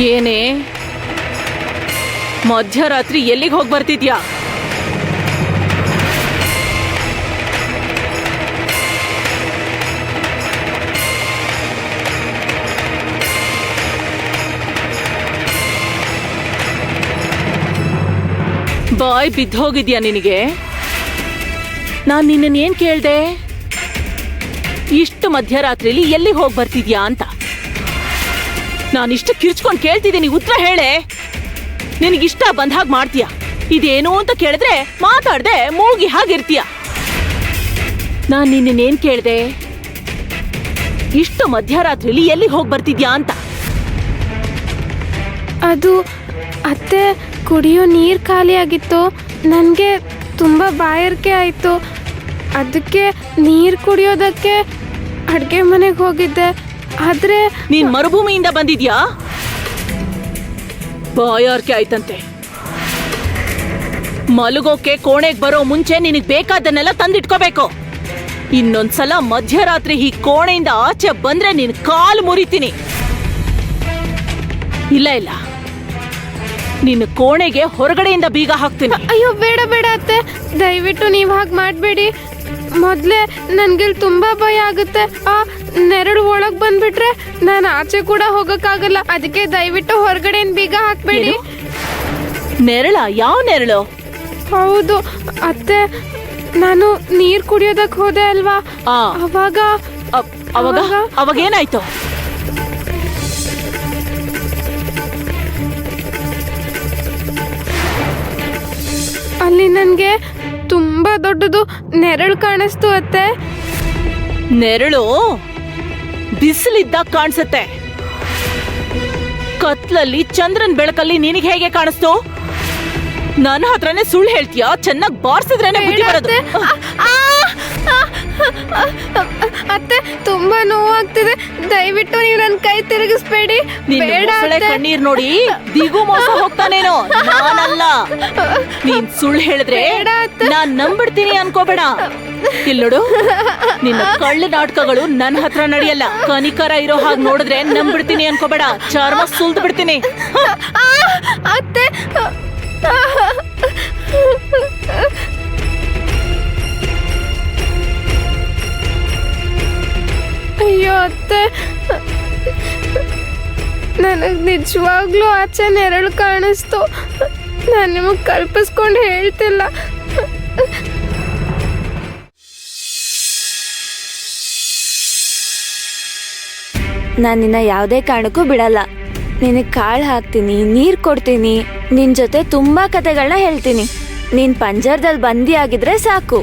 ಏನೇ ಮಧ್ಯರಾತ್ರಿ ಎಲ್ಲಿಗೆ ಹೋಗಿ ಬರ್ತಿದ್ಯಾ? ಬಾಯ್ ಬಿದ್ದೋಗಿದ್ಯಾ ನಿನಗೆ? ನಾನ್ ನಿನ್ನನ್ನೇನ್ ಕೇಳ್ದೆ? ಇಷ್ಟು ಮಧ್ಯರಾತ್ರಿಲಿ ಎಲ್ಲಿ ಹೋಗಿ ಬರ್ತಿದ್ಯಾ ಅಂತ ನಾನಿಷ್ಟು ಕಿರ್ಚ್ಕೊಂಡು ಕೇಳ್ತಿದ್ದೀನಿ, ಉತ್ತರ ಹೇಳೆ. ನಿನಗಿಷ್ಟ ಬಂದ ಹಾಗೆ ಮಾಡ್ತೀಯ. ಇದೇನು ಅಂತ ಕೇಳಿದ್ರೆ ಮಾತಾಡ್ದೆ ಮೂಗಿ ಹಾಗಿರ್ತೀಯ. ನಾನ್ ನಿನ್ನೇನ್ ಕೇಳ್ದೆ? ಇಷ್ಟು ಮಧ್ಯರಾತ್ರಿಲಿ ಎಲ್ಲಿ ಹೋಗಿ ಬರ್ತಿದ್ಯಾ ಅಂತ. ಅದು ಅತ್ತೆ, ಕುಡಿಯೋ ನೀರು ಖಾಲಿ ಆಗಿತ್ತು. ನನಗೆ ತುಂಬ ಬಾಯಾರಿಕೆ ಆಯಿತು. ಅದಕ್ಕೆ ನೀರು ಕುಡಿಯೋದಕ್ಕೆ ಅಡುಗೆ ಮನೆಗೆ ಹೋಗಿದ್ದೆ. ಆದ್ರೆ ನೀನ್ ಮರುಭೂಮಿಯಿಂದ ಬಂದಿದ್ಯಾ? ಬಾಯಾರಿಕೆ ಆಯ್ತಂತೆ. ಮಲಗೋಕೆ ಕೋಣೆಗೆ ಬರೋ ಮುಂಚೆ ನಿನಗ್ ಬೇಕಾದನ್ನೆಲ್ಲ ತಂದಿಟ್ಕೋಬೇಕು. ಇನ್ನೊಂದ್ಸಲ ಮಧ್ಯರಾತ್ರಿ ಈ ಕೋಣೆಯಿಂದ ಆಚೆ ಬಂದ್ರೆ ನಿನ್ ಕಾಲು ಮುರಿತೀನಿ. ಇಲ್ಲ ಇಲ್ಲ, ನಿನ್ನ ಕೋಣೆಗೆ ಹೊರಗಡೆಯಿಂದ ಬೀಗ ಹಾಕ್ತೀನಿ. ಅಯ್ಯೋ ಬೇಡ ಬೇಡ ಅತ್ತೆ, ದಯವಿಟ್ಟು ನೀವು ಹಾಗೆ ಮಾಡಬೇಡಿ. ಮೊದಲೇ ನನಗಿಲ್ಲಿ ತುಂಬ ಭಯ ಆಗುತ್ತೆ. ಆ ನೆರಳು ಒಳಗೆ ಬಂದ್ಬಿಟ್ರೆ ನಾನು ಆಚೆ ಕೂಡ ಹೋಗೋಕ್ಕಾಗಲ್ಲ. ಅದಕ್ಕೆ ದಯವಿಟ್ಟು ಹೊರಗಡೆಯಿಂದ ಬೀಗ ಹಾಕಬೇಡಿ. ನೆರಳ? ಯಾವ ನೆರಳು? ಹೌದು ಅತ್ತೆ, ನಾನು ನೀರು ಕುಡಿಯೋದಕ್ಕೆ ಹೋದೆ ಅಲ್ವಾ, ಅವಾಗ ಅವಾಗ ಏನಾಯ್ತು? ಅಲ್ಲಿ ನನಗೆ ತುಂಬಾ ದೊಡ್ಡದು ನೆರಳು ಕಾಣಿಸ್ತು ಅತ್ತೆ. ನೆರಳು ಬಿಸಿಲಿದ್ದಾಗ ಕಾಣಿಸುತ್ತೆ. ಕತ್ಲಲ್ಲಿ ಚಂದ್ರನ್ ಬೆಳಕಲ್ಲಿ ನಿನಗೆ ಹೇಗೆ ಕಾಣಿಸ್ತು? ನನ್ನ ಹತ್ರನೇ ಸುಳ್ಳು ಹೇಳ್ತೀಯಾ? ಚೆನ್ನಾಗಿ ಬಾರಿಸಿದ್ರೇನೆ ಬುದ್ಧಿ ಬರೋದು. ಅತ್ತೆ, ತುಂಬಾ ನೋವಾಗ್ತಿದೆ. ದಯವಿಟ್ಟು ನೀವು ನನ್ನ ಕೈ ತಿರುಗಿಸ್ಬೇಡಿ. ಕಣ್ಣೀರ್ ನೋಡಿ ದಿಗು ಮೋಸ ಹೋಗ್ತಾನೇನೋ. ನಾನಲ್ಲ. ನೀನ್ ಸುಳ್ಳು ಹೇಳಿದ್ರೆ ನಾನ್ ನಂಬಿಡ್ತೀನಿ ಅನ್ಕೋಬೇಡ. ಇಲ್ಲೋಡು, ನಿನ್ನ ಕಳ್ಳ ನಾಟಕಗಳು ನನ್ನ ಹತ್ರ ನಡೆಯಲ್ಲ. ಕನಿಕರ ಇರೋ ಹಾಗೆ ನೋಡಿದ್ರೆ ನಂಬಿಡ್ತೀನಿ ಅನ್ಕೋಬೇಡ. ಚರ್ಮ ಸುಲ್ದು ಬಿಡ್ತೀನಿ. ಅತ್ತೆ, ಅಯ್ಯೋ ಅತ್ತೆ, ನನಗೆ ನಿಜವಾಗ್ಲೂ ಆಚೆ ನೆರಳು ಕಾಣಿಸ್ತು. ನಾನು ನಿಮಗೆ ಕಲ್ಪಿಸ್ಕೊಂಡು ಹೇಳ್ತಿಲ್ಲ. ನಾನು ನಿನ್ನ ಯಾವುದೇ ಕಾರಣಕ್ಕೂ ಬಿಡಲ್ಲ. ನಿನಗೆ ಕಾಳು ಹಾಕ್ತೀನಿ, ನೀರು ಕೊಡ್ತೀನಿ, ನಿನ್ನ ಜೊತೆ ತುಂಬ ಕತೆಗಳನ್ನ ಹೇಳ್ತೀನಿ. ನೀನು ಪಂಜರದಲ್ಲಿ ಬಂದಿ ಆಗಿದ್ರೆ ಸಾಕು.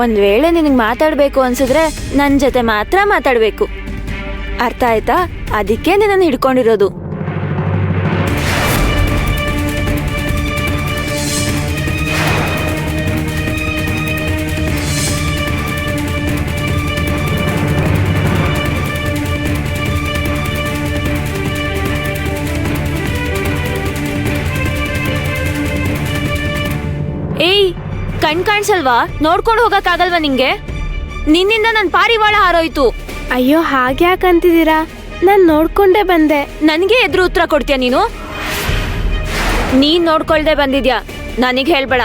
ಒಂದು ವೇಳೆ ನಿನಗೆ ಮಾತಾಡಬೇಕು ಅನ್ಸಿದ್ರೆ ನನ್ನ ಜೊತೆ ಮಾತ್ರ ಮಾತಾಡಬೇಕು. ಅರ್ಥ ಆಯ್ತಾ? ಅದಕ್ಕೆ ನಿನ್ನನ್ನು ಹಿಡ್ಕೊಂಡಿರೋದು. ಏಯ್, ಕಣ್ ಕಾಣಿಸಲ್ವಾ? ನೋಡ್ಕೊಂಡು ಹೋಗಕ್ಕಾಗಲ್ವಾ ನಿಂಗೆ? ನಿನ್ನಿಂದ ನನ್ನ ಪಾರಿವಾಳ ಹಾರೋಯ್ತು. ಅಯ್ಯೋ, ಹಾಗೆ ಯಾಕಂತಿದ್ದೀರಾ? ನಾನು ನೋಡ್ಕೊಂಡೇ ಬಂದೆ. ನನಗೆ ಎದುರು ಉತ್ತರ ಕೊಡ್ತೀಯ ನೀನು? ನೀನ್ ನೋಡ್ಕೊಳ್ದೆ ಬಂದಿದ್ಯಾ? ನನಗೆ ಹೇಳ್ಬೇಡ.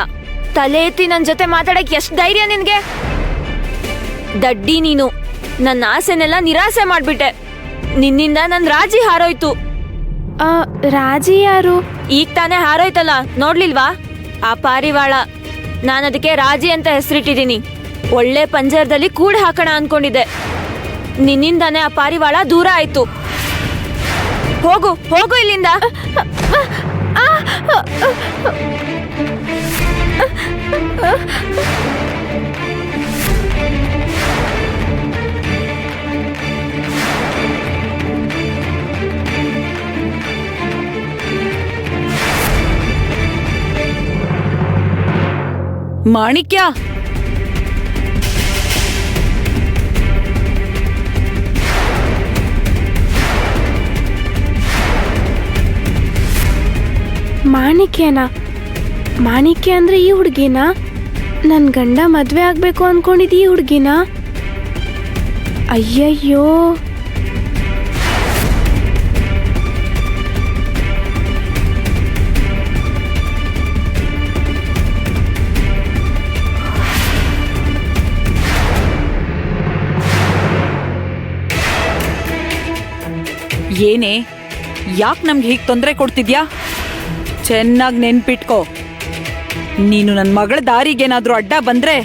ತಲೆ ಎತ್ತಿ ನನ್ನ ಜೊತೆ ಮಾತಾಡಕ್ ಎಷ್ಟು ಧೈರ್ಯ ನಿನ್ಗೆ? ದಡ್ಡಿ ನೀನು. ನನ್ನ ಆಸೆನೆಲ್ಲ ನಿರಾಸೆ ಮಾಡ್ಬಿಟ್ಟೆ. ನಿನ್ನಿಂದ ನನ್ನ ರಾಜಿ ಹಾರೋಯ್ತು. ರಾಜಿ ಯಾರು? ಈಗ ತಾನೇ ಹಾರೋಯ್ತಲ್ಲ, ನೋಡ್ಲಿಲ್ವಾ? ಆ ಪಾರಿವಾಳ. ನಾನದಕ್ಕೆ ರಾಜಿ ಅಂತ ಹೆಸರಿಟ್ಟಿದ್ದೀನಿ. ಒಳ್ಳೆ ಪಂಜರದಲ್ಲಿ ಕೂಡ ಹಾಕೋಣ ಅನ್ಕೊಂಡಿದ್ದೆ. ನಿನ್ನಿಂದಾನೇ ಆ ಪಾರಿವಾಳ ದೂರ ಆಯ್ತು. ಹೋಗು ಹೋಗು ಇಲ್ಲಿಂದ. ಮಾಣಿಕ್ಯ, ಮಾಣಿಕ್ಯನಾ? ಮಾಣಿಕ್ಯ ಅಂದ್ರೆ ಈ ಹುಡುಗಿನಾ? ನನ್ನ ಗಂಡ ಮದುವೆ ಆಗಬೇಕು ಅನ್ಕೊಂಡಿದ್ದು ಈ ಹುಡುಗಿನಾ? ಅಯ್ಯಯ್ಯೋ, ಏನೇ ಯಾಕೆ ನಮ್ಗೆ ಹೀಗೆ ತೊಂದರೆ ಕೊಡ್ತಿದ್ಯಾ? ಚೆನ್ನಾಗಿ ನೆನ್ಪಿಟ್ಕೋ, ನೀನು ನನ್ನ ಮಗಳ ದಾರಿಗೇನಾದ್ರೂ ಅಡ್ಡ ಬಂದ್ರೆ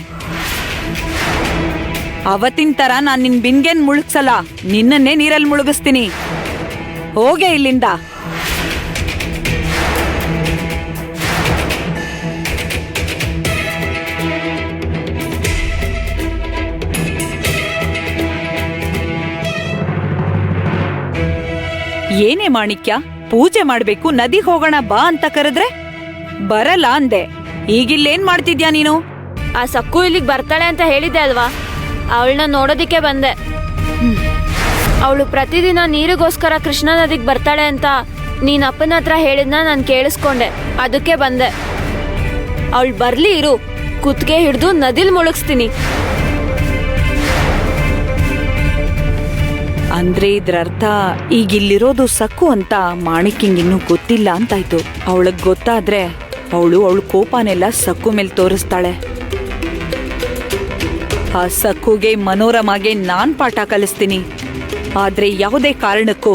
ಅವತ್ತಿನ ತರ ನಾನು ನಿನ್ ಬಿನ್ಗೆನ್ ಮುಳುಗ್ಸಲ್ಲ, ನಿನ್ನನ್ನೇ ನೀರಲ್ಲಿ ಮುಳುಗಿಸ್ತೀನಿ. ಹೋಗೆ ಇಲ್ಲಿಂದ. ಏನೇ ಮಾಣಿಕ್ಯ, ಪೂಜೆ ಮಾಡ್ಬೇಕು, ನದಿಗೆ ಹೋಗೋಣ ಬಾ ಅಂತ ಕರೆದ್ರೆ ಬರಲ್ಲ ಅಂದೆ. ಈಗಿಲ್ಲೇನ್ ಮಾಡ್ತಿದ್ಯಾ ನೀನು? ಆ ಸಕ್ಕು ಇಲ್ಲಿಗೆ ಬರ್ತಾಳೆ ಅಂತ ಹೇಳಿದ್ದೆ ಅಲ್ವಾ, ಅವಳನ್ನ ನೋಡೋದಿಕ್ಕೆ ಬಂದೆ. ಅವಳು ಪ್ರತಿದಿನ ನೀರಿಗೋಸ್ಕರ ಕೃಷ್ಣ ನದಿಗೆ ಬರ್ತಾಳೆ ಅಂತ ನೀನ್ ಅಪ್ಪನ ಹತ್ರ ಹೇಳಿದ್ನ ನಾನು ಕೇಳಿಸ್ಕೊಂಡೆ, ಅದಕ್ಕೆ ಬಂದೆ. ಅವಳು ಬರ್ಲಿ ಇರು, ಕುತ್ಗೆ ಹಿಡ್ದು ನದಿಲ್ ಮುಳುಗಿಸ್ತೀನಿ. ಅಂದ್ರೆ ಇದ್ರರ್ಥ ಈಗಿಲ್ಲಿರೋದು ಸಕ್ಕು ಅಂತ ಮಾಣಿಕ್ಯಂಗ್ ಇನ್ನೂ ಗೊತ್ತಿಲ್ಲ ಅಂತಾಯ್ತು. ಅವಳಗ್ ಗೊತ್ತಾದ್ರೆ ಅವಳ ಕೋಪನೆಲ್ಲ ಸಕ್ಕು ಮೇಲೆ ತೋರಿಸ್ತಾಳೆ. ಆ ಸಕ್ಕುಗೆ ಮನೋರಮಾಗೆ ನಾನ್ ಪಾಠ ಕಲಿಸ್ತೀನಿ. ಆದ್ರೆ ಯಾವುದೇ ಕಾರಣಕ್ಕೂ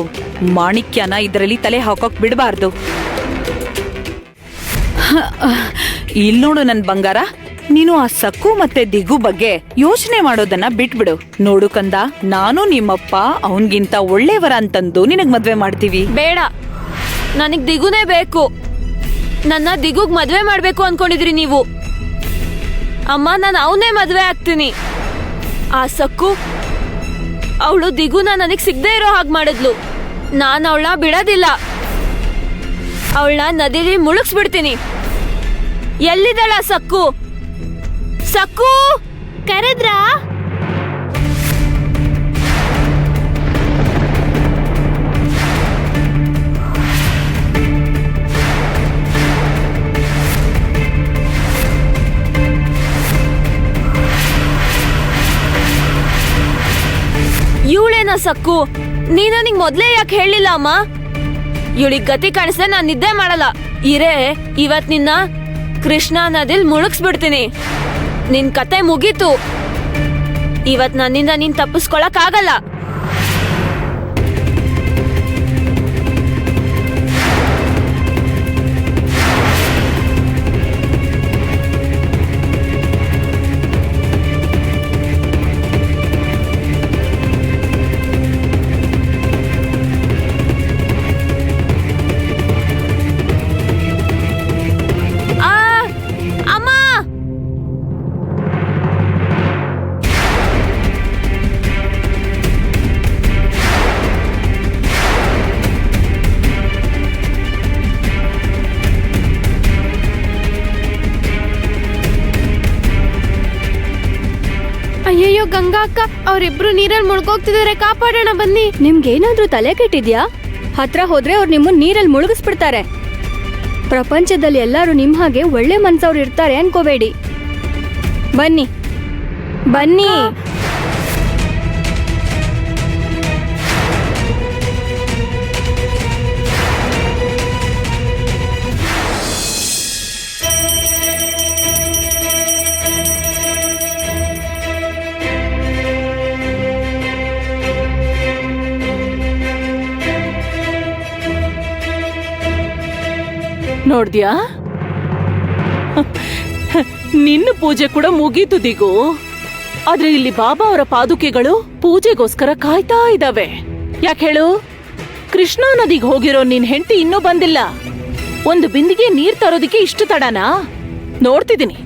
ಮಾಣಿಕ್ಯನ ಇದರಲ್ಲಿ ತಲೆ ಹಾಕೋಕ್ ಬಿಡಬಾರ್ದು. ಇಲ್ ನೋಡು ನನ್ ಬಂಗಾರ, ನೀನು ಆ ಸಕ್ಕು ಮತ್ತೆ ದಿಗು ಬಗ್ಗೆ ಯೋಚನೆ ಮಾಡೋದನ್ನ ಬಿಟ್ಬಿಡು. ನೋಡು ಕಂದ, ನಾನು ನಿಮ್ಮಪ್ಪ ಅವನ್ಗಿಂತ ಒಳ್ಳೆಯವರ ಅಂತಂದು ನಿನಗ್ ಮದ್ವೆ ಮಾಡ್ತೀವಿ. ಬೇಡ, ನನಗ್ ದಿಗುನೇ ಬೇಕು. ನನ್ನ ದಿಗುಗ್ ಮದ್ವೆ ಮಾಡ್ಬೇಕು ಅನ್ಕೊಂಡಿದ್ರಿ ನೀವು. ಅಮ್ಮ, ನಾನು ಅವನೇ ಮದ್ವೆ ಆಗ್ತೀನಿ. ಆ ಸಕ್ಕು ಅವಳು ದಿಗುನ ನನಗ್ ಸಿಗದೆ ಇರೋ ಹಾಗೆ ಮಾಡಿದ್ಲು. ನಾನು ಅವಳನ್ನ ಬಿಡೋದಿಲ್ಲ. ಅವಳನ್ನ ನದಿಲಿ ಮುಳುಗಿಸ್ಬಿಡ್ತೀನಿ. ಎಲ್ಲಿದ್ದಾಳ ಸಕ್ಕು? ಸಕ್ಕು ಕರೆದ್ರಾ? ಇವಳೇನ ಸಕ್ಕು? ನೀನು ನನಗ್ ಮೊದ್ಲೇ ಯಾಕೆ ಹೇಳಿಲ್ಲ ಅಮ್ಮ? ಇವಳಿಗೆ ಗತಿ ಕಾಣಿಸ್ದೆ ನಾನು ನಿದ್ದೆ ಮಾಡಲ್ಲ. ಇರೇ, ಇವತ್ ನಿನ್ನ ಕೃಷ್ಣ ನದಿಲ್ ಮುಳುಗಿಸ್ಬಿಡ್ತೀನಿ. ನಿನ್ ಕತೆ ಮುಗೀತು. ಇವತ್ ನನ್ನಿಂದ ನೀನ್ ತಪ್ಪಿಸ್ಕೊಳಕ್ ಆಗಲ್ಲ. ಅಯ್ಯಯ್ಯೋ ಗಂಗಾ ಅಕ್ಕ, ಅವರಿಬ್ರು ನೀರಲ್ಲಿ ಮುಳುಗೋಗ್ತಿದಾರೆ, ಕಾಪಾಡೋಣ ಬನ್ನಿ. ನಿಮ್ಗೇನಾದ್ರೂ ತಲೆ ಕೆಟ್ಟಿದ್ಯಾ? ಹತ್ರ ಹೋದ್ರೆ ಅವ್ರು ನಿಮ್ಮನ್ನ ನೀರಲ್ಲಿ ಮುಳುಗಿಸ್ಬಿಡ್ತಾರೆ. ಪ್ರಪಂಚದಲ್ಲಿ ಎಲ್ಲರೂ ನಿಮ್ ಹಾಗೆ ಒಳ್ಳೆ ಮನ್ಸವ್ರು ಇರ್ತಾರೆ ಅನ್ಕೋಬೇಡಿ. ಬನ್ನಿ ಬನ್ನಿ. ನೋಡ್ದ್ಯಾ, ನಿನ್ನ ಪೂಜೆ ಕೂಡ ಮುಗೀತು ದಿಗು. ಆದ್ರೆ ಇಲ್ಲಿ ಬಾಬಾ ಅವರ ಪಾದುಕೆಗಳು ಪೂಜೆಗೋಸ್ಕರ ಕಾಯ್ತಾ ಇದ್ದಾವೆ. ಯಾಕೆ ಹೇಳು? ಕೃಷ್ಣಾ ನದಿಗೆ ಹೋಗಿರೋ ನಿನ್ ಹೆಂಡತಿ ಇನ್ನೂ ಬಂದಿಲ್ಲ. ಒಂದು ಬಿಂದಿಗೆ ನೀರ್ ತರೋದಿಕ್ಕೆ ಇಷ್ಟು ತಡನಾ? ನೋಡ್ತಿದ್ದೀನಿ.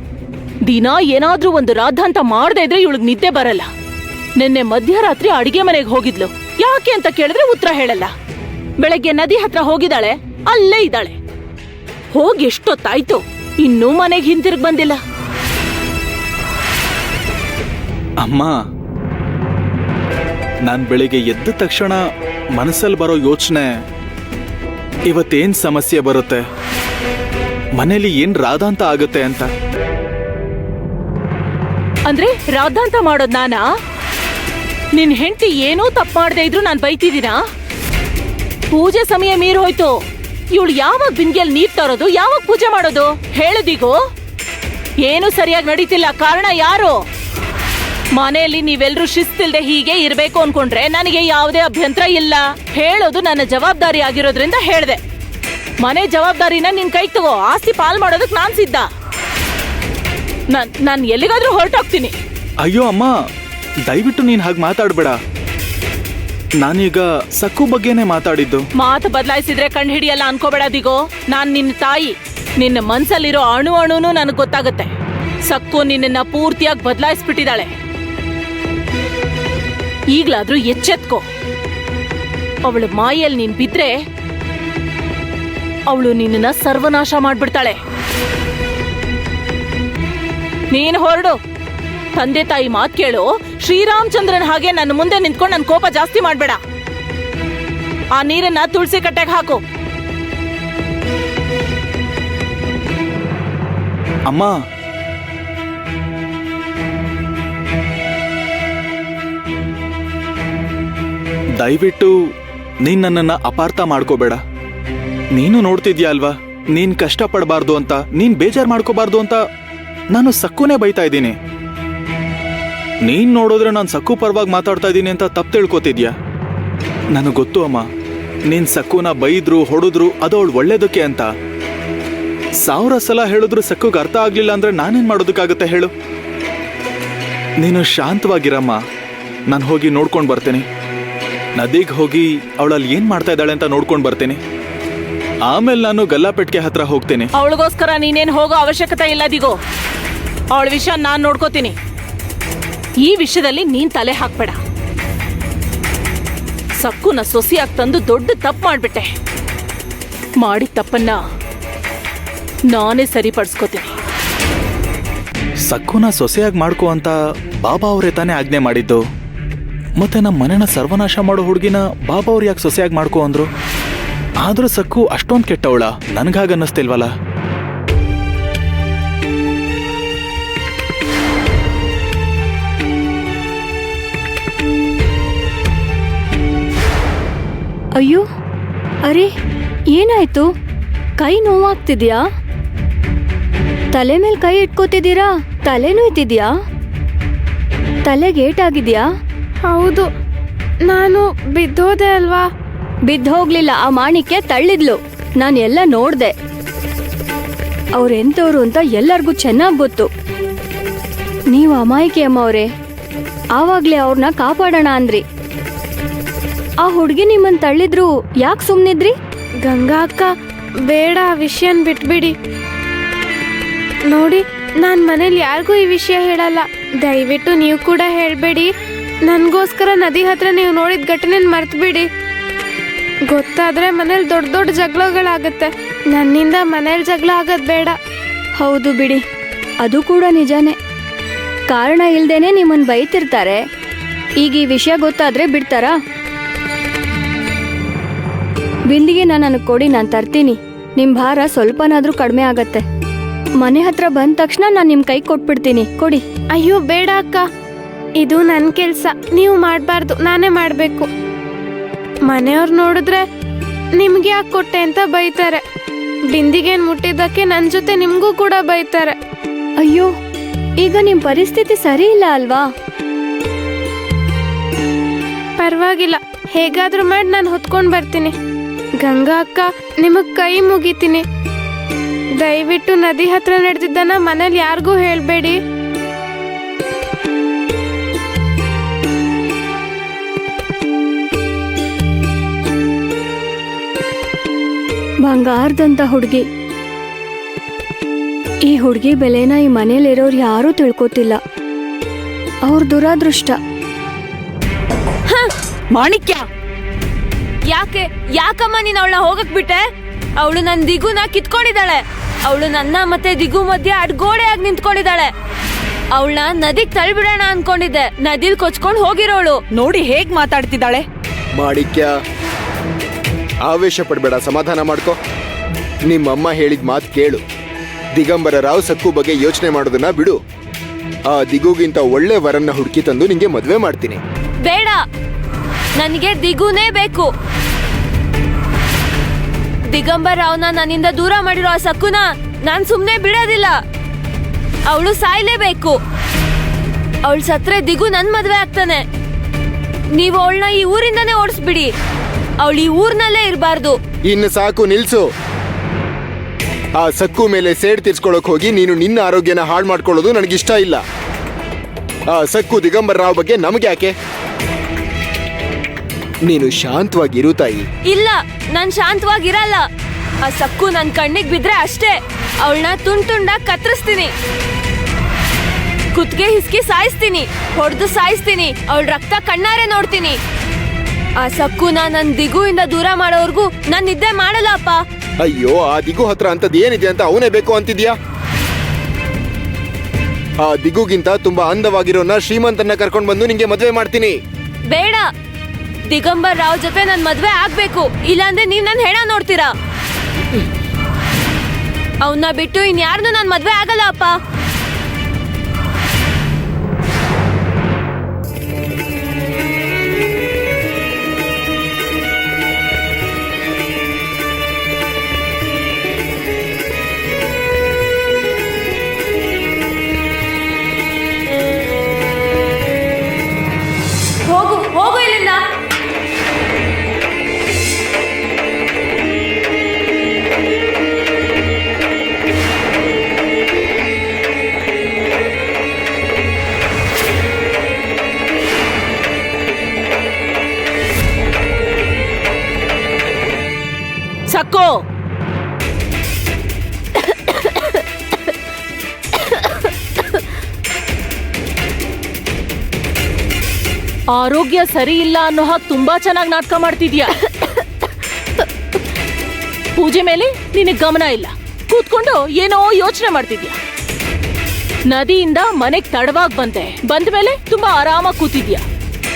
ದಿನ ಏನಾದ್ರೂ ಒಂದು ರಾಧಾಂತ ಮಾಡದೇ ಇದ್ರೆ ಇವಳಿಗೆ ನಿದ್ದೆ ಬರಲ್ಲ. ನಿನ್ನೆ ಮಧ್ಯರಾತ್ರಿ ಅಡಿಗೆ ಮನೆಗೆ ಹೋಗಿದ್ಲು. ಯಾಕೆ ಅಂತ ಕೇಳಿದ್ರೆ ಉತ್ತರ ಹೇಳಲ್ಲ. ಬೆಳಗ್ಗೆ ನದಿ ಹತ್ರ ಹೋಗಿದ್ದಾಳೆ, ಅಲ್ಲೇ ಇದ್ದಾಳೆ. ಹೋಗಿ ಎಷ್ಟೊತ್ತಾಯ್ತು, ಇನ್ನೂ ಮನೆಗೆ ಹಿಂತಿರುಗ್ ಬಂದಿಲ್ಲ. ಅಮ್ಮ, ನಾನ್ ಬೆಳಿಗ್ಗೆ ಎದ್ದ ತಕ್ಷಣ ಮನಸ್ಸಲ್ಲಿ ಬರೋ ಯೋಚನೆ, ಇವತ್ತೇನ್ ಸಮಸ್ಯೆ ಬರುತ್ತೆ, ಮನೇಲಿ ಏನ್ ರಾಧಾಂತ ಆಗುತ್ತೆ ಅಂತ. ಅಂದ್ರೆ ರಾಧಾಂತ ಮಾಡೋದ್ ನಾನಾ? ನಿನ್ ಹೆಂಡತಿ ಏನೂ ತಪ್ಪು ಮಾಡದೇ ಇದ್ರು ನಾನ್ ಬೈತಿದ್ದೀನಾ? ಪೂಜೆ ಸಮಯ ಮೀರ್ ಹೋಯ್ತು. ಇವಳು ಯಾವಾಗ ಬಿಂದಿಗೆಯಲ್ಲಿ ನೀರ್ ತರೋದು, ಯಾವಾಗ ಪೂಜೆ ಮಾಡೋದು ಹೇಳದಿಗೋ? ಏನು ಸರಿಯಾಗಿ ನಡೀತಿಲ್ಲ. ಕಾರಣ ಯಾರು? ಮನೆಯಲ್ಲಿ ನೀವೆಲ್ರೂ ಶಿಸ್ತಿಲ್ದೆ ಹೀಗೆ ಇರ್ಬೇಕು ಅನ್ಕೊಂಡ್ರೆ ನನಗೆ ಯಾವುದೇ ಅಭ್ಯಂತರ ಇಲ್ಲ. ಹೇಳೋದು ನನ್ನ ಜವಾಬ್ದಾರಿ ಆಗಿರೋದ್ರಿಂದ ಹೇಳ್ದೆ. ಮನೆ ಜವಾಬ್ದಾರಿನ ನಿನ್ ಕೈಗೆ ತಗೋ. ಆಸ್ತಿ ಪಾಲ್ ಮಾಡೋದಕ್ ನಾನ್ ಸಿದ್ಧ. ನಾನ್ ಎಲ್ಲಿಗಾದ್ರೂ ಹೊರಟೋಗ್ತೀನಿ. ಅಯ್ಯೋ ಅಮ್ಮ, ದಯವಿಟ್ಟು ನೀನ್ ಹಾಗೆ ಮಾತಾಡ್ಬೇಡ. ನಾನೀಗ ಸಕ್ಕು ಬಗ್ಗೆನೇ ಮಾತಾಡಿದ್ದು. ಮಾತು ಬದಲಾಯಿಸಿದ್ರೆ ಕಂಡು ಹಿಡಿಯಲ್ಲ ಅನ್ಕೋಬೇಡ ದಿಗೋ. ನಾನ್ ನಿನ್ನ ತಾಯಿ. ನಿನ್ನ ಮನ್ಸಲ್ಲಿರೋ ಅಣು ಅಣುನು ನನಗ್ ಗೊತ್ತಾಗತ್ತೆ. ಸಕ್ಕು ನಿನ್ನ ಪೂರ್ತಿಯಾಗಿ ಬದಲಾಯಿಸ್ಬಿಟ್ಟಿದ್ದಾಳೆ. ಈಗ್ಲಾದ್ರೂ ಎಚ್ಚೆತ್ಕೋ. ಅವಳ ಮಾಯಲ್ಲಿ ನೀನ್ ಬಿದ್ರೆ ಅವಳು ನಿನ್ನ ಸರ್ವನಾಶ ಮಾಡ್ಬಿಡ್ತಾಳೆ. ನೀನ್ ಹೊರಡು. ತಂದೆ ತಾಯಿ ಮಾತ್ ಕೇಳು. ಶ್ರೀರಾಮಚಂದ್ರನ್ ಹಾಗೆ ನನ್ನ ಮುಂದೆ ನಿಂತ್ಕೊಂಡು ನನ್ ಕೋಪ ಜಾಸ್ತಿ ಮಾಡ್ಬೇಡ. ಆ ನೀರನ್ನ ತುಳಸಿ ಕಟ್ಟೆಗೆ ಹಾಕು. ಅಮ್ಮ, ದಯವಿಟ್ಟು ನೀನ್ ನನ್ನನ್ನ ಅಪಾರ್ಥ ಮಾಡ್ಕೋಬೇಡ. ನೀನು ನೋಡ್ತಿದ್ಯಾ ಅಲ್ವಾ, ನೀನ್ ಕಷ್ಟ ಪಡಬಾರ್ದು ಅಂತ, ನೀನ್ ಬೇಜಾರ್ ಮಾಡ್ಕೋಬಾರ್ದು ಅಂತ ನಾನು ಸಕ್ಕುನೇ ಬೈತಾ ಇದ್ದೀನಿ. ನೀನ್ ನೋಡಿದ್ರೆ ನಾನು ಸಕ್ಕು ಪರವಾಗಿ ಮಾತಾಡ್ತಾ ಇದ್ದೀನಿ ಅಂತ ತಪ್ಪು ತಿಳ್ಕೊತಿದ್ಯಾ? ನನಗೆ ಗೊತ್ತು ಅಮ್ಮ, ನೀನ್ ಸಕ್ಕುನ ಬೈದ್ರು ಹೊಡೆದ್ರು ಅದು ಅವಳು ಒಳ್ಳೇದಕ್ಕೆ ಅಂತ. 1000 ಸಲ ಹೇಳಿದ್ರು ಸಕ್ಕುಗೆ ಅರ್ಥ ಆಗ್ಲಿಲ್ಲ ಅಂದ್ರೆ ನಾನೇನ್ ಮಾಡೋದಕ್ಕಾಗತ್ತೆ ಹೇಳು? ನೀನು ಶಾಂತವಾಗಿರಮ್ಮ. ನಾನು ಹೋಗಿ ನೋಡ್ಕೊಂಡು ಬರ್ತೀನಿ. ನದಿಗೆ ಹೋಗಿ ಅವಳಲ್ಲಿ ಏನ್ ಮಾಡ್ತಾ ಇದ್ದಾಳೆ ಅಂತ ನೋಡ್ಕೊಂಡು ಬರ್ತೀನಿ. ಆಮೇಲೆ ನಾನು ಗಲ್ಲಾಪೆಟ್ಗೆ ಹತ್ರ ಹೋಗ್ತೀನಿ. ಅವಳಿಗೋಸ್ಕರ ನೀನೇನ್ ಹೋಗೋ ಅವಶ್ಯಕತೆ ಇಲ್ಲ ದಿಗೋ. ಅವಳ ವಿಷಯ ನಾನ್ ನೋಡ್ಕೋತೀನಿ. ಈ ವಿಷಯದಲ್ಲಿ ನೀನ್ ತಲೆ ಹಾಕ್ಬೇಡ. ಸಕ್ಕುನ ಸೊಸೆಯಾಗಿ ತಂದು ದೊಡ್ಡ ತಪ್ಪು ಮಾಡ್ಬಿಟ್ಟೆ. ಮಾಡಿದ ತಪ್ಪನ್ನ ನಾನೇ ಸರಿಪಡಿಸ್ಕೋತೀನಿ. ಸಕ್ಕುನ ಸೊಸೆಯಾಗಿ ಮಾಡ್ಕೋ ಅಂತ ಬಾಬಾ ಅವರೇ ತಾನೇ ಆಜ್ಞೆ ಮಾಡಿದ್ದು. ಮತ್ತೆ ನಮ್ಮ ಮನೆನ ಸರ್ವನಾಶ ಮಾಡೋ ಹುಡುಗಿನ ಬಾಬಾ ಅವ್ರು ಯಾಕೆ ಸೊಸೆಯಾಗಿ ಮಾಡ್ಕೋ ಅಂದ್ರು? ಆದ್ರೂ ಸಕ್ಕು ಅಷ್ಟೊಂದು ಕೆಟ್ಟವಳ? ನನ್ಗಾಗ ಅನ್ನಿಸ್ತಿಲ್ವಲ್ಲ. ಅಯ್ಯೋ, ಅರೆ ಏನಾಯ್ತು? ಕೈ ನೋವಾಗ್ತಿದ್ಯಾ? ತಲೆ ಮೇಲೆ ಕೈ ಇಟ್ಕೋತಿದ್ದೀರಾ? ತಲೆ ನೋಯ್ತಿದ್ಯಾ? ತಲೆಗೆ ಏಟಾಗಿದ್ಯಾ? ಹೌದು, ನಾನು ಬಿದ್ದೋದೆ ಅಲ್ವಾ? ಬಿದ್ದೋಗ್ಲಿಲ್ಲ. ಆ ಮಾಣಿಕ್ಯ ತಳ್ಳಿದ್ಲು. ನಾನು ಎಲ್ಲ ನೋಡ್ದೆ. ಅವ್ರೆಂತವ್ರು ಅಂತ ಎಲ್ಲರಿಗೂ ಚೆನ್ನಾಗ್ ಗೊತ್ತು. ನೀವು ಅಮಾಯಕಿ ಅಮ್ಮವ್ರೆ. ಆವಾಗ್ಲೇ ಅವ್ರನ್ನ ಕಾಪಾಡೋಣ ಅಂದ್ರಿ. ಆ ಹುಡ್ಗಿ ನಿಮ್ಮನ್ ತಳ್ಳಿದ್ರು ಯಾಕೆ ಸುಮ್ನಿದ್ರಿ? ಗಂಗಾ ಅಕ್ಕ, ಬೇಡ, ಆ ವಿಷಯನ್ ಬಿಟ್ಬಿಡಿ. ನೋಡಿ, ನಾನ್ ಮನೇಲಿ ಯಾರಿಗೂ ಈ ವಿಷಯ ಹೇಳಲ್ಲ. ದಯವಿಟ್ಟು ನೀವು ಕೂಡ ಹೇಳ್ಬೇಡಿ. ನನ್ಗೋಸ್ಕರ ನದಿ ಹತ್ರ ನೀವು ನೋಡಿದ ಘಟನೆನ ಮರ್ತ್ಬಿಡಿ. ಗೊತ್ತಾದ್ರೆ ಮನೇಲಿ ದೊಡ್ಡ ದೊಡ್ಡ ಜಗಳಗಳಾಗತ್ತೆ. ನನ್ನಿಂದ ಮನೇಲಿ ಜಗಳ ಆಗೋದ್ ಬೇಡ. ಹೌದು ಬಿಡಿ, ಅದು ಕೂಡ ನಿಜಾನೇ. ಕಾರಣ ಇಲ್ದೇನೆ ನಿಮ್ಮನ್ ಬೈತಿರ್ತಾರೆ. ಈಗ ಈ ವಿಷಯ ಗೊತ್ತಾದ್ರೆ ಬಿಡ್ತಾರಾ? ಬಿಂದಿಗೆ ನನಗೆ ಕೊಡಿ, ನಾನು ತರ್ತೀನಿ. ನಿಮ್ಮ ಭಾರ ಸ್ವಲ್ಪನಾದ್ರೂ ಕಡಿಮೆ ಆಗತ್ತೆ. ಮನೆ ಹತ್ರ ಬಂದ ತಕ್ಷಣ ನಾನು ನಿಮ್ಮ ಕೈ ಕೊಟ್ಬಿಡ್ತೀನಿ. ಕೊಡಿ. ಅಯ್ಯೋ ಬೇಡ ಅಕ್ಕ, ಇದು ನನ್ನ ಕೆಲಸ. ನೀವು ಮಾಡಬಾರ್ದು, ನಾನೇ ಮಾಡಬೇಕು. ಮನೆಯವ್ರು ನೋಡಿದ್ರೆ ನಿಮ್ಗೆ ಯಾಕೆ ಕೊಟ್ಟೆ ಅಂತ ಬೈತಾರೆ. ಬಿಂದಿಗೆನ್ ಮುಟ್ಟಿದ್ದಕ್ಕೆ ನನ್ನ ಜೊತೆ ನಿಮಗೂ ಕೂಡ ಬೈತಾರೆ. ಅಯ್ಯೋ, ಈಗ ನಿಮ್ಮ ಪರಿಸ್ಥಿತಿ ಸರಿ ಇಲ್ಲ ಅಲ್ವಾ? ಪರವಾಗಿಲ್ಲ, ಹೇಗಾದ್ರೂ ಮಾಡಿ ನಾನು ಹೊತ್ಕೊಂಡು ಬರ್ತೀನಿ. ಗಂಗಾ ಅಕ್ಕ, ನಿಮಗ್ ಕೈ ಮುಗಿತೀನಿ. ದಯವಿಟ್ಟು ನದಿ ಹತ್ರ ನಡೆದಿದ್ದನ್ನ ಮನೇಲಿ ಯಾರಿಗೂ ಹೇಳ್ಬೇಡಿ. ಬಂಗಾರದಂತ ಹುಡುಗಿ. ಈ ಹುಡುಗಿ ಬೆಲೆನ ಈ ಮನೇಲಿರೋರು ಯಾರೂ ತಿಳ್ಕೊತಿಲ್ಲ. ಅವ್ರ ದುರಾದೃಷ್ಟ. ಮಾಣಿಕ್ಯ, ಯಾಕಮ್ಮ ನೀನ್ ಅವಳನ್ನ ಹೋಗಕ್ ಬಿಟ್ಟೆ? ಅವಳು ನನ್ ದಿಗುನ ಕಿತ್ಕೊಂಡಿದ್ದಾಳೆ. ಅವಳು ನನ್ನ ಮತ್ತೆ ದಿಗು ಮಧ್ಯೆ ಅಡ್ಗೋಡೆಯಾಗಿ ನಿಂತ್ಕೊಂಡಿದ್ದಾಳೆ. ಅವಳನ್ನ ನದಿಗ್ ತಳ್ಬಿಡೋಣ ಅನ್ಕೊಂಡಿದ್ದೆ. ನದಿಲ್ ಕೊಚ್ಕೊಂಡ್ ಹೋಗಿರೋಳು. ನೋಡಿ ಹೇಗ್ ಮಾತಾಡ್ತಿದ್ದಾಳೆ. ಮಾಣಿಕ್ಯ, ಆವೇಶ ಪಡ್ಬೇಡ, ಸಮಾಧಾನ ಮಾಡ್ಕೊ. ನಿಮ್ಮಮ್ಮ ಹೇಳಿದ ಮಾತು ಕೇಳು. ದಿಗಂಬರ ರಾವ್ ಸಕ್ಕು ಬಗ್ಗೆ ಯೋಚನೆ ಮಾಡೋದನ್ನ ಬಿಡು. ಆ ದಿಗುಗಿಂತ ಒಳ್ಳೆ ವರನ್ನ ಹುಡುಕಿ ತಂದು ನಿಂಗೆ ಮದ್ವೆ ಮಾಡ್ತೀನಿ. ಬೇಡ, ನನಗೆ ದಿಗುನೇ ಬೇಕು. ದಿಗಂಬರ್ ರಾವ್ನ ನನ್ನಿಂದ ದೂರ ಮಾಡಿರೋ ಆ ಸಕ್ಕುನ ನಾನ್ ಸುಮ್ನೆ ಬಿಡೋದಿಲ್ಲ. ಅವಳು ಸಾಯ್ಲೇಬೇಕು. ಅವಳು ಸತ್ರೆ ದಿಗು ನನ್ ಮದ್ವೆ ಆಗ್ತಾನೆ. ನೀವು ಅವಳನ್ನ ಈ ಊರಿಂದಾನೇ ಓಡಿಸ್ಬಿಡಿ. ಅವಳು ಈ ಊರ್ನಲ್ಲೇ ಇರಬಾರ್ದು. ಇನ್ನು ಸಾಕು, ನಿಲ್ಸು. ಆ ಸಕ್ಕು ಮೇಲೆ ಸೇಡ್ ತೀರ್ಸ್ಕೊಳಕ್ ಹೋಗಿ ನೀನು ನಿನ್ನ ಆರೋಗ್ಯನ ಹಾಳು ಮಾಡ್ಕೊಳ್ಳೋದು ನನಗಿಷ್ಟ ಇಲ್ಲ. ಆ ಸಕ್ಕು ದಿಗಂಬರ ರಾವ್ ಬಗ್ಗೆ ನಮ್ಗೆ ಯಾಕೆ? ನೀನು ಶಾಂತವಾಗಿರು ತಾಯಿ. ಇಲ್ಲ, ನಾನ್ ಶಾಂತವಾಗಿರಲ್ಲ. ಆ ಸಕ್ಕು ನನ್ ಕಣ್ಣಿಗೆ ಬಿದ್ರೆ ಅಷ್ಟೇ ಅವಳನ್ನ ತುಂಡಾಗಿ ಕತ್ತರಿಸ್ತೀನಿ, ಕುತ್ಗೆ ಹಿಸ್ಕಿ ಸಾಯಿಸ್ತೀನಿ, ಹೊಡೆದು ಸಾಯಿಸ್ತೀನಿ. ಅವಳ ರಕ್ತ ಕಣ್ಣಾರೆ ನೋಡ್ತೀನಿ. ಆ ಸಕ್ಕುನ ನನ್ ದಿಗುವಿಂದ ದೂರ ಮಾಡೋರ್ಗು ನಾನ್ ನಿದ್ದೆ ಮಾಡಲ್ಲ ಅಪ್ಪ. ಅಯ್ಯೋ, ಆ ದಿಗು ಹತ್ರ ಅಂತದ್ ಏನಿದೆ ಅಂತ ಅವನೇ ಬೇಕು ಅಂತಿದ್ಯಾ? ಆ ದಿಗುಗಿಂತ ತುಂಬಾ ಅಂದವಾಗಿರೋನ ಶ್ರೀಮಂತನ ಕರ್ಕೊಂಡ್ ಬಂದು ನಿಂಗೆ ಮದ್ವೆ ಮಾಡ್ತೀನಿ. ಬೇಡ, ದಿಗಂಬರ್ ರಾವ್ ಜೊತೆ ನನ್ ಮದ್ವೆ ಆಗ್ಬೇಕು. ಇಲ್ಲಾಂದ್ರೆ ನೀವ್ ನನ್ ಹೆಣ ನೋಡ್ತೀರಾ. ಅವನ್ನ ಬಿಟ್ಟು ಇನ್ಯಾರನ್ನೂ ನಾನ್ ಮದ್ವೆ ಆಗಲ್ಲ ಅಪ್ಪ. ಹೋಗು ಹೋಗು ಇಲ್ಲಿಂದ. ಸಕ್ಕು, ಆರೋಗ್ಯ ಸರಿ ಇಲ್ಲ ಅನ್ನೋ ಹಾಗೆ ತುಂಬಾ ಚೆನ್ನಾಗಿ ನಾಟಕ ಮಾಡ್ತಿದ್ಯಾ. ಪೂಜೆ ಮೇಲೆ ನಿನಗೆ ಗಮನ ಇಲ್ಲ, ಕೂತ್ಕೊಂಡು ಏನೋ ಯೋಚನೆ ಮಾಡ್ತಿದ್ಯಾ. ನದಿಯಿಂದ ಮನೆಗ್ ತಡವಾಗಿ ಬಂದ ಮೇಲೆ ತುಂಬಾ ಆರಾಮಾಗಿ ಕೂತಿದ್ಯಾ.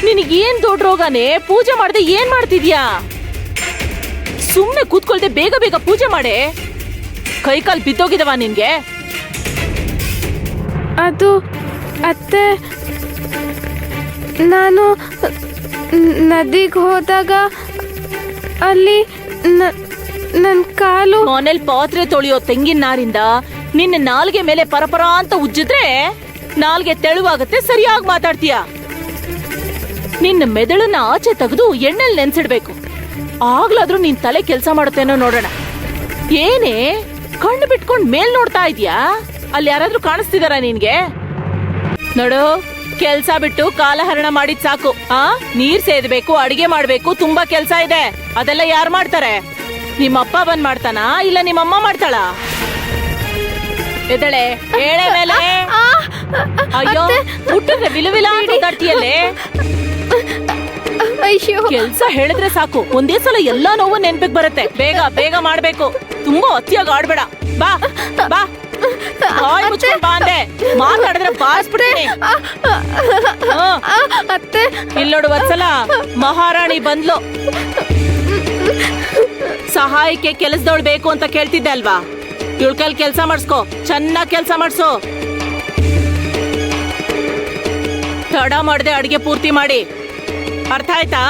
ನಿನಗೇನ್ ದೊಡ್ಡ ರೋಗನೇ? ಪೂಜೆ ಮಾಡದೆ ಏನ್ ಮಾಡ್ತಿದ್ಯಾ? ಸುಮ್ನೆ ಕೂತ್ಕೊಳ್ದೆ ಬೇಗ ಬೇಗ ಪೂಜೆ ಮಾಡೆ. ಕೈಕಾಲ್ ಬಿದ್ದೋಗಿದವ ನಿನ್ಗೆ? ಅದು ಅತ್ತೆ, ನಾನು ನದಿಗೆ ಹೋದಾಗ ಅಲ್ಲಿ ನನ್ನ ಕಾಲು. ಮನೇಲಿ ಪಾತ್ರೆ ತೊಳೆಯೋ ತೆಂಗಿನ ನಾರಿಂದ ನಿನ್ನ ನಾಲ್ಗೆ ಮೇಲೆ ಪರಪರ ಅಂತ ಉಜ್ಜಿದ್ರೆ ನಾಲ್ಗೆ ತೆಳುವಾಗತ್ತೆ, ಸರಿಯಾಗಿ ಮಾತಾಡ್ತೀಯ. ನಿನ್ನ ಮೆದುಳನ್ನ ಆಚೆ ತೆಗೆದು ಎಣ್ಣೆಲ್ ನೆನ್ಸಿಡ್ಬೇಕು. ಆಗ್ಲಾದ್ರೂ ನಿನ್ ತಲೆ ಕೆಲ್ಸ ಮಾಡುತ್ತೇನೋ ನೋಡೋಣ. ಏನೇ ಕಣ್ಣು ಬಿಟ್ಕೊಂಡ್ ಮೇಲ್ ನೋಡ್ತಾ ಇದ್ಯಾ? ಅಲ್ಲಿ ಯಾರಾದ್ರೂ ಕಾಣಿಸ್ತಿದಾರ ನಿನ್ಗೆ? ನೋಡು, ಕೆಲ್ಸ ಬಿಟ್ಟು ಕಾಲಹರಣ ಮಾಡಿದ್ ಸಾಕು. ನೀರ್ ಸೇದ್ಬೇಕು, ಅಡಿಗೆ ಮಾಡ್ಬೇಕು, ತುಂಬಾ ಕೆಲ್ಸ ಇದೆ. ಅದೆಲ್ಲ ಯಾರು ಮಾಡ್ತಾರೆ? ನಿಮ್ಮಪ್ಪ ಬಂದ್ ಮಾಡ್ತಾನಾ ಇಲ್ಲ ನಿಮ್ಮಮ್ಮ ಮಾಡ್ತಾಳ? ಎದಳೆ ಹೇಳೆ ಮೇಲೆ. ಅಯ್ಯೋ, ಹುಟ್ಟಿದ್ರೆ ವಿಲವಿಲ ಮಾತಾಡ್ತೀಯಲ್ಲೇ. ಅಯ್ಯೋ, ಕೆಲ್ಸ ಹೇಳಿದ್ರೆ ಸಾಕು, ಒಂದೇ ಸಲ ಎಲ್ಲಾ ನೋವು ನೆನ್ಪಿಗ್ ಬರುತ್ತೆ. ಬೇಗ ಬೇಗ ಮಾಡ್ಬೇಕು. ತುಂಬಾ ಅತಿಯಾಗಿ ಆಡ್ಬೇಡ. ಬಾ ಬಾ, ಬಾಯ್ ಮುಚ್ಕೊಂಡ್ ಬಾ ಅಂದೆ. ಮಾತಾಡಿದ್ರೆ ಬಾರಿಸ್ಬಿಡ್ತೀನಿ. ಅತ್ತೆ, ಇಲ್ಲೋಡು ವತ್ಸಲ, ಮಹಾರಾಣಿ ಬಂದ್ಲು. ಸಹಾಯಕ್ಕೆ ಕೆಲಸದವಳು ಬೇಕು ಅಂತ ಕೇಳ್ತಿದ್ದೆ ಅಲ್ವಾ? ಇವಳ ಕೈಲಿ ಕೆಲ್ಸ ಮಾಡಿಸ್ಕೋ, ಚೆನ್ನಾಗ್ ಕೆಲ್ಸ ಮಾಡ್ಸು. ತಡ ಮಾಡದೆ ಅಡಿಗೆ ಪೂರ್ತಿ ಮಾಡಿ. ಅರ್ಥ ಆಯ್ತಾ?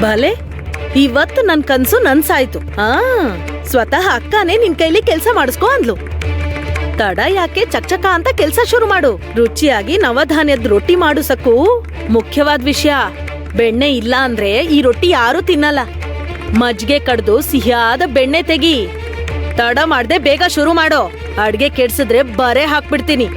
ಭಲೆ, ಇವತ್ತು ನನ್ ಕನ್ಸು ನನ್ಸಾಯ್ತು. ಸ್ವತಃ ಅಕ್ಕನೇ ನಿನ್ ಕೈಲಿ ಕೆಲ್ಸ ಮಾಡಿಸ್ಕೊ ಅಂದ್ಲು. ತಡ ಯಾಕೆ, ಚಕ್ಚಕ ಅಂತ ಕೆಲ್ಸ ಶುರು ಮಾಡು. ರುಚಿಯಾಗಿ ನವಧಾನ್ಯದ ರೊಟ್ಟಿ ಮಾಡು ಸಕ್ಕು. ಮುಖ್ಯವಾದ ವಿಷಯ, ಬೆಣ್ಣೆ ಇಲ್ಲ ಅಂದ್ರೆ ಈ ರೊಟ್ಟಿ ಯಾರು ತಿನ್ನಲ್ಲ. ಮಜ್ಜಿಗೆ ಕಡ್ದು ಸಿಹಿಯಾದ ಬೆಣ್ಣೆ ತೆಗಿ. ತಡ ಮಾಡ್ದೆ ಬೇಗ ಶುರು ಮಾಡೋ. ಅಡ್ಗೆ ಕೆಡ್ಸಿದ್ರೆ ಬರೆ ಹಾಕ್ಬಿಡ್ತೀನಿ.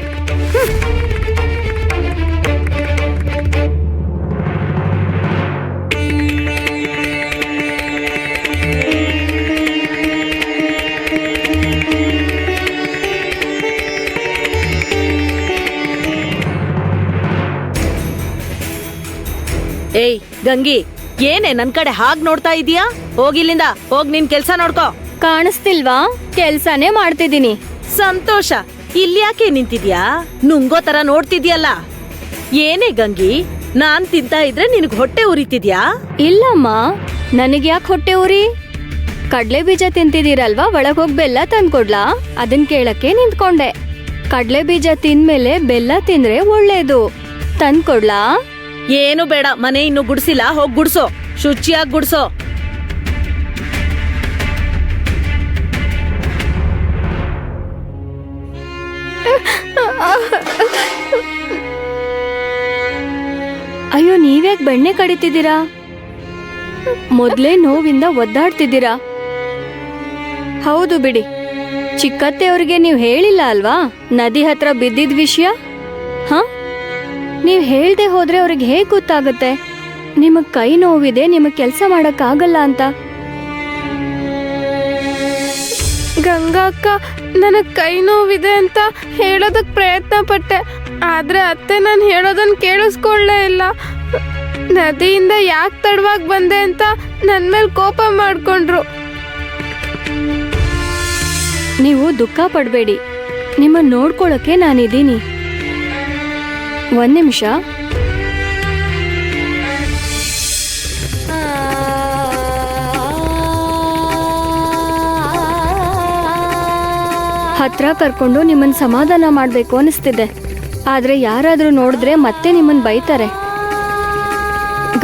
ಏಯ್ ಗಂಗಿ, ಏನೇ ನನ್ ಕಡೆ ಹಾಗ್ ನೋಡ್ತಾ ಇದೀಯಾ? ಹೋಗಿಲ್ಲಿಂದ, ಹೋಗ್ ನಿನ್ ಕೆಲ್ಸ ನೋಡ್ಕೋ. ಕಾಣಿಸ್ತಿಲ್ವಾ? ಕೆಲ್ಸನೇ ಮಾಡ್ತಿದ್ದೀನಿ. ಸಂತೋಷ. ಇಲ್ಯಾಕೆ ನಿಂತಿದ್ಯಾ? ನುಂಗೋ ತರ ನೋಡ್ತಿದ್ಯಲ್ಲ. ಏನೇ ಗಂಗಿ, ನಾನ್ ತಿಂತಾ ಇದ್ರೆ ನಿನಗ್ ಹೊಟ್ಟೆ ಉರಿತಿದ್ಯಾ? ಇಲ್ಲಮ್ಮ, ನನಗ್ ಯಾಕೆ ಹೊಟ್ಟೆ ಉರಿ? ಕಡ್ಲೆ ಬೀಜ ತಿಂತಿದ್ದೀರಲ್ವಾ, ಒಳಗ್ ಹೋಗ್ ಬೆಲ್ಲ ತಂದ್ಕೊಡ್ಲಾ? ಅದನ್ ಕೇಳಕ್ಕೆ ನಿಂತ್ಕೊಂಡೆ. ಕಡ್ಲೆ ಬೀಜ ತಿಂದ್ಮೇಲೆ ಬೆಲ್ಲ ತಿಂದ್ರೆ ಒಳ್ಳೇದು. ತಂದ್ಕೊಡ್ಲಾ? ಏನು ಬೇಡ, ಮನೆ ಇನ್ನು ಗುಡ್ಸಿಲ್ಲ, ಹೋಗ್ ಗುಡ್ಸೋ, ಶುಚಿಯಾಗಿ ಗುಡ್ಸೋ. ಅಯ್ಯೋ, ನೀವ್ಯಾಕ್ ಬೆಣ್ಣೆ ಕಡಿತಿದ್ದೀರಾ? ಮೊದ್ಲೇ ನೋವಿಂದ ಒದ್ದಾಡ್ತಿದ್ದೀರಾ. ಹೌದು ಬಿಡಿ, ಚಿಕ್ಕತ್ತೆಯವ್ರಿಗೆ ನೀವು ಹೇಳಿಲ್ಲ ಅಲ್ವಾ ನದಿ ಹತ್ರ ಬಿದ್ದಿದ್ ವಿಷಯ? ಹ, ನೀವ್ ಹೇಳ್ದೆ ಹೋದ್ರೆ ಅವ್ರಿಗೆ ಹೇಗ್ ಗೊತ್ತಾಗುತ್ತೆ ನಿಮಗ್ ಕೈ ನೋವಿದೆ, ನಿಮಗ್ ಕೆಲ್ಸ ಮಾಡಕ್ಕಾಗಲ್ಲ ಅಂತ? ಗಂಗಾ ಅಕ್ಕ, ನನಗ್ ಕೈ ನೋವಿದೆ ಅಂತ ಹೇಳೋದಕ್ ಪ್ರಯತ್ನ ಪಟ್ಟೆ, ಆದ್ರೆ ಅತ್ತೆ ನಾನು ಹೇಳೋದನ್ನ ಕೇಳಿಸ್ಕೊಳ್ಳೇ ಇಲ್ಲ. ನದಿಯಿಂದ ಯಾಕೆ ತಡವಾಗಿ ಬಂದೆ ಅಂತ ನನ್ ಮೇಲೆ ಕೋಪ ಮಾಡ್ಕೊಂಡ್ರು. ನೀವು ದುಃಖ ಪಡ್ಬೇಡಿ, ನಿಮ್ಮನ್ನ ನೋಡ್ಕೊಳಕ್ಕೆ ನಾನಿದ್ದೀನಿ. ಒಂದ್ ನಿಮಿಷ. ಹತ್ರ ಕರ್ಕೊಂಡು ನಿಮ್ಮನ್ನ ಸಮಾಧಾನ ಮಾಡ್ಬೇಕು ಅನಿಸ್ತಿದೆ, ಆದ್ರೆ ಯಾರಾದ್ರೂ ನೋಡಿದ್ರೆ ಮತ್ತೆ ನಿಮ್ಮನ್ನ ಬೈತಾರೆ.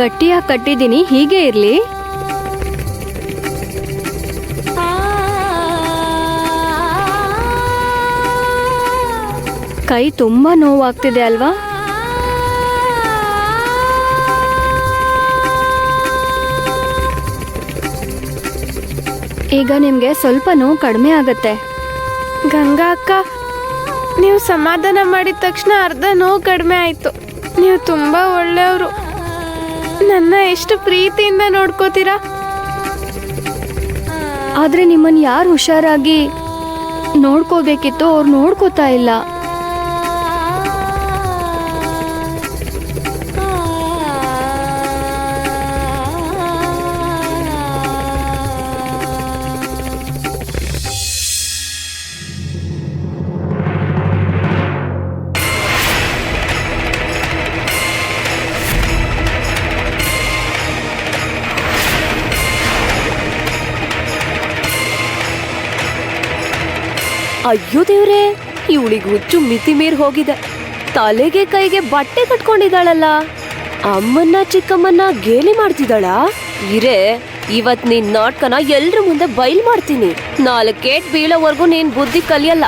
ಗಟ್ಟಿಯಾಗಿ ಕಟ್ಟಿದ್ದೀನಿ, ಹೀಗೆ ಇರ್ಲಿ. ಕೈ ತುಂಬಾ ನೋವಾಗ್ತಿದೆ ಅಲ್ವಾ? ಈಗ ನಿಮ್ಗೆ ಸ್ವಲ್ಪ ನೋವು ಕಡಿಮೆ ಆಗತ್ತೆ. ಗಂಗಾ ಅಕ್ಕ, ನೀವು ಸಮಾಧಾನ ಮಾಡಿದ ತಕ್ಷಣ ಅರ್ಧ ನೋವು ಕಡಿಮೆ ಆಯ್ತು. ನೀವು ತುಂಬಾ ಒಳ್ಳೆಯವರು, ನನ್ನ ಎಷ್ಟು ಪ್ರೀತಿಯಿಂದ ನೋಡ್ಕೋತೀರಾ. ಆದ್ರೆ ನಿಮ್ಮನ್ನ ಯಾರು ಹುಷಾರಾಗಿ ನೋಡ್ಕೋಬೇಕಿತ್ತು ಅವ್ರು ನೋಡ್ಕೋತಾ ಇಲ್ಲ. ಅಯ್ಯೋ ದೇವ್ರೆ, ಇವಳಿಗೆ ಹುಚ್ಚು ಮಿತಿ ಮೀರ್ ಹೋಗಿದೆ. ತಲೆಗೆ ಕೈಗೆ ಬಟ್ಟೆ ಕಟ್ಕೊಂಡಿದ್ದಾಳಲ್ಲ. ಅಮ್ಮನ್ನ ಚಿಕ್ಕಮ್ಮನ್ನ ಗೇಲಿ ಮಾಡ್ತಿದ್ದಾಳ. ಇರೇ, ಇವತ್ ನಿನ್ ನಾಟಕನ ಎಲ್ರ ಮುಂದೆ ಬಯಲ್ ಮಾಡ್ತೀನಿ. ನಾಲ್ಕೇಟ್ ಬೀಳೋವರೆಗೂ ನೀನ್ ಬುದ್ಧಿ ಕಲಿಯಲ್ಲ.